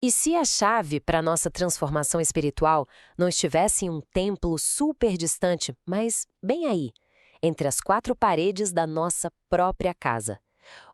E se a chave para nossa transformação espiritual não estivesse em um templo super distante, mas bem aí, entre as quatro paredes da nossa própria casa?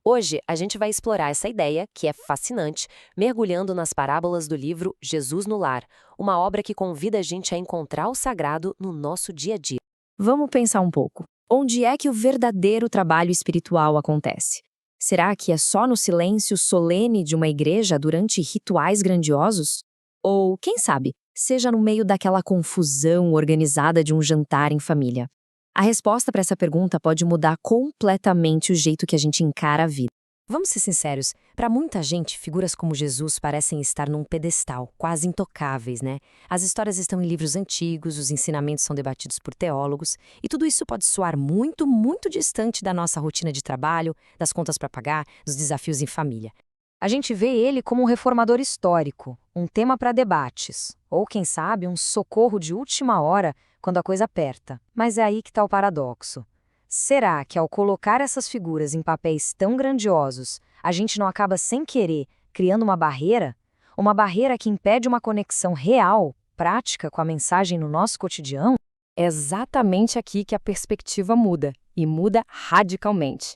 Hoje, a gente vai explorar essa ideia, que é fascinante, mergulhando nas parábolas do livro Jesus no Lar, uma obra que convida a gente a encontrar o sagrado no nosso dia a dia. Vamos pensar um pouco. Onde é que o verdadeiro trabalho espiritual acontece? Será que é só no silêncio solene de uma igreja durante rituais grandiosos? Ou, quem sabe, seja no meio daquela confusão organizada de um jantar em família? A resposta para essa pergunta pode mudar completamente o jeito que a gente encara a vida. Vamos ser sinceros, para muita gente, figuras como Jesus parecem estar num pedestal, quase intocáveis, né? As histórias estão em livros antigos, os ensinamentos são debatidos por teólogos, e tudo isso pode soar muito, muito distante da nossa rotina de trabalho, das contas para pagar, dos desafios em família. A gente vê ele como um reformador histórico, um tema para debates, ou quem sabe um socorro de última hora quando a coisa aperta. Mas é aí que está o paradoxo. Será que ao colocar essas figuras em papéis tão grandiosos, a gente não acaba sem querer criando uma barreira? Uma barreira que impede uma conexão real, prática com a mensagem no nosso cotidiano? É exatamente aqui que a perspectiva muda, e muda radicalmente.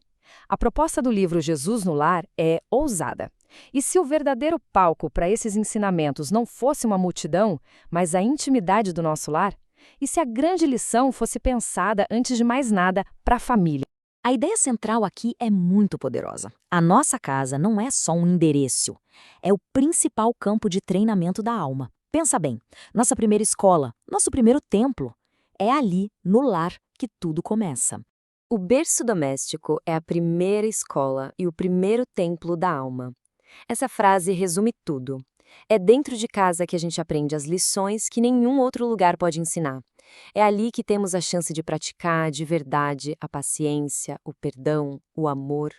A proposta do livro Jesus no Lar é ousada. E se o verdadeiro palco para esses ensinamentos não fosse uma multidão, mas a intimidade do nosso lar? E se a grande lição fosse pensada, antes de mais nada, para a família? A ideia central aqui é muito poderosa. A nossa casa não é só um endereço, é o principal campo de treinamento da alma. Pensa bem, nossa primeira escola, nosso primeiro templo, é ali, no lar, que tudo começa. O berço doméstico é a primeira escola e o primeiro templo da alma. Essa frase resume tudo. É dentro de casa que a gente aprende as lições que nenhum outro lugar pode ensinar. É ali que temos a chance de praticar de verdade a paciência, o perdão, o amor.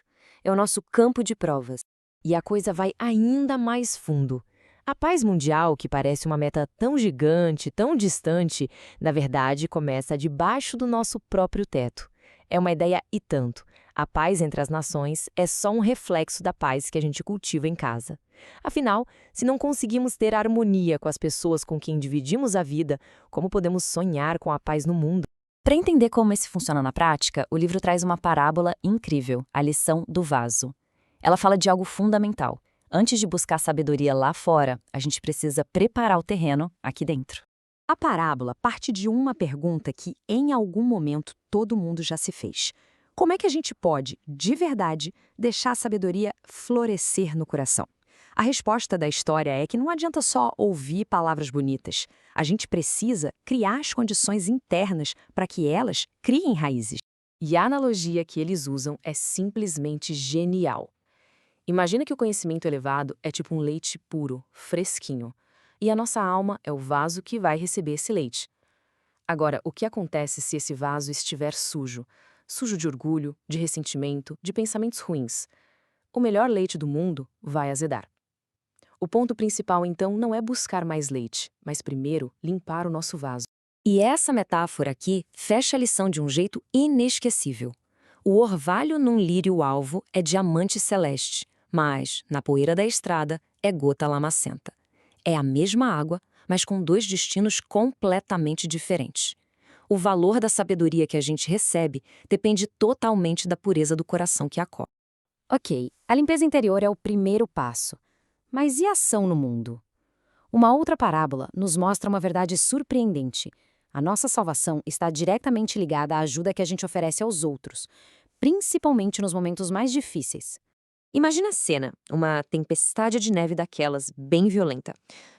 É o nosso campo de provas. E a coisa vai ainda mais fundo. A paz mundial, que parece uma meta tão gigante, tão distante, na verdade começa debaixo do nosso próprio teto. É uma ideia e tanto. A paz entre as nações é só um reflexo da paz que a gente cultiva em casa. Afinal, se não conseguimos ter harmonia com as pessoas com quem dividimos a vida, como podemos sonhar com a paz no mundo? Para entender como isso funciona na prática, o livro traz uma parábola incrível, a lição do vaso. Ela fala de algo fundamental. Antes de buscar sabedoria lá fora, a gente precisa preparar o terreno aqui dentro. A parábola parte de uma pergunta que, em algum momento, todo mundo já se fez. Como é que a gente pode, de verdade, deixar a sabedoria florescer no coração? A resposta da história é que não adianta só ouvir palavras bonitas. A gente precisa criar as condições internas para que elas criem raízes. E a analogia que eles usam é simplesmente genial. Imagina que o conhecimento elevado é tipo um leite puro, fresquinho. E a nossa alma é o vaso que vai receber esse leite. Agora, o que acontece se esse vaso estiver sujo? Sujo de orgulho, de ressentimento, de pensamentos ruins. O melhor leite do mundo vai azedar. O ponto principal, então, não é buscar mais leite, mas primeiro limpar o nosso vaso. E essa metáfora aqui fecha a lição de um jeito inesquecível. O orvalho num lírio-alvo é diamante celeste, mas, na poeira da estrada, é gota lamacenta. É a mesma água, mas com dois destinos completamente diferentes. O valor da sabedoria que a gente recebe depende totalmente da pureza do coração que acolhe. Ok, a limpeza interior é o primeiro passo. Mas e a ação no mundo? Uma outra parábola nos mostra uma verdade surpreendente. A nossa salvação está diretamente ligada à ajuda que a gente oferece aos outros, principalmente nos momentos mais difíceis. Imagina a cena, uma tempestade de neve daquelas, bem violenta.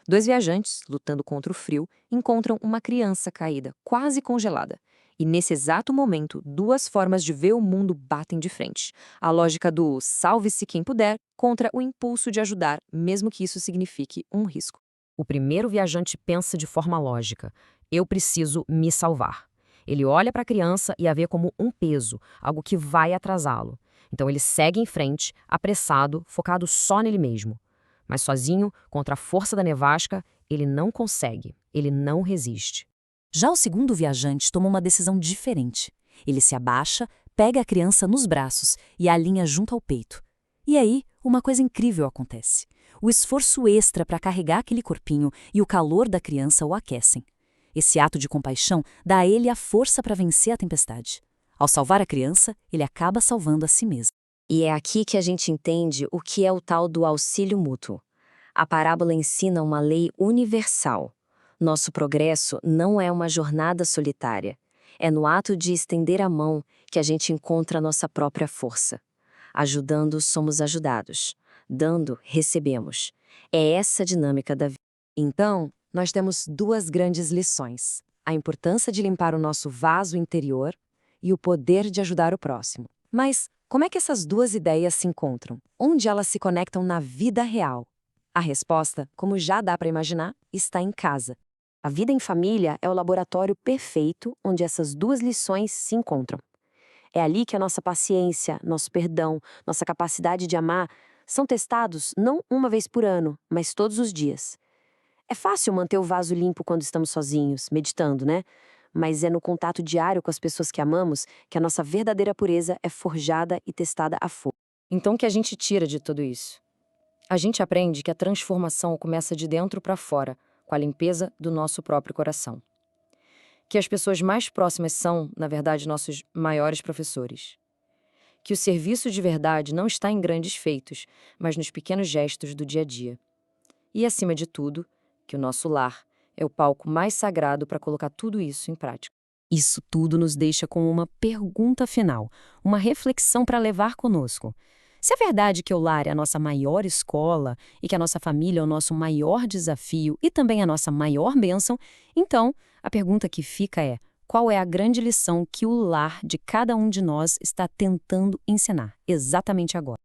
Dois viajantes, lutando contra o frio, encontram uma criança caída, quase congelada. E nesse exato momento, duas formas de ver o mundo batem de frente. A lógica do salve-se quem puder contra o impulso de ajudar, mesmo que isso signifique um risco. O primeiro viajante pensa de forma lógica: eu preciso me salvar. Ele olha para a criança e a vê como um peso, algo que vai atrasá-lo. Então ele segue em frente, apressado, focado só nele mesmo. Mas sozinho, contra a força da nevasca, ele não consegue, ele não resiste. Já o segundo viajante toma uma decisão diferente. Ele se abaixa, pega a criança nos braços e a alinha junto ao peito. E aí, uma coisa incrível acontece. O esforço extra para carregar aquele corpinho e o calor da criança o aquecem. Esse ato de compaixão dá a ele a força para vencer a tempestade. Ao salvar a criança, ele acaba salvando a si mesmo. E é aqui que a gente entende o que é o tal do auxílio mútuo. A parábola ensina uma lei universal. Nosso progresso não é uma jornada solitária. É no ato de estender a mão que a gente encontra a nossa própria força. Ajudando, somos ajudados. Dando, recebemos. É essa a dinâmica da vida. Então, nós temos duas grandes lições: a importância de limpar o nosso vaso interior e o poder de ajudar o próximo. Mas como é que essas duas ideias se encontram? Onde elas se conectam na vida real? A resposta, como já dá para imaginar, está em casa. A vida em família é o laboratório perfeito onde essas duas lições se encontram. É ali que a nossa paciência, nosso perdão, nossa capacidade de amar são testados não uma vez por ano, mas todos os dias. É fácil manter o vaso limpo quando estamos sozinhos, meditando, né? Mas é no contato diário com as pessoas que amamos que a nossa verdadeira pureza é forjada e testada a fogo. Então, o que a gente tira de tudo isso? A gente aprende que a transformação começa de dentro para fora, com a limpeza do nosso próprio coração. Que as pessoas mais próximas são, na verdade, nossos maiores professores. Que o serviço de verdade não está em grandes feitos, mas nos pequenos gestos do dia a dia. E, acima de tudo, que o nosso lar é o palco mais sagrado para colocar tudo isso em prática. Isso tudo nos deixa com uma pergunta final, uma reflexão para levar conosco. Se é verdade que o lar é a nossa maior escola e que a nossa família é o nosso maior desafio e também a nossa maior bênção, então a pergunta que fica é: qual é a grande lição que o lar de cada um de nós está tentando ensinar exatamente agora?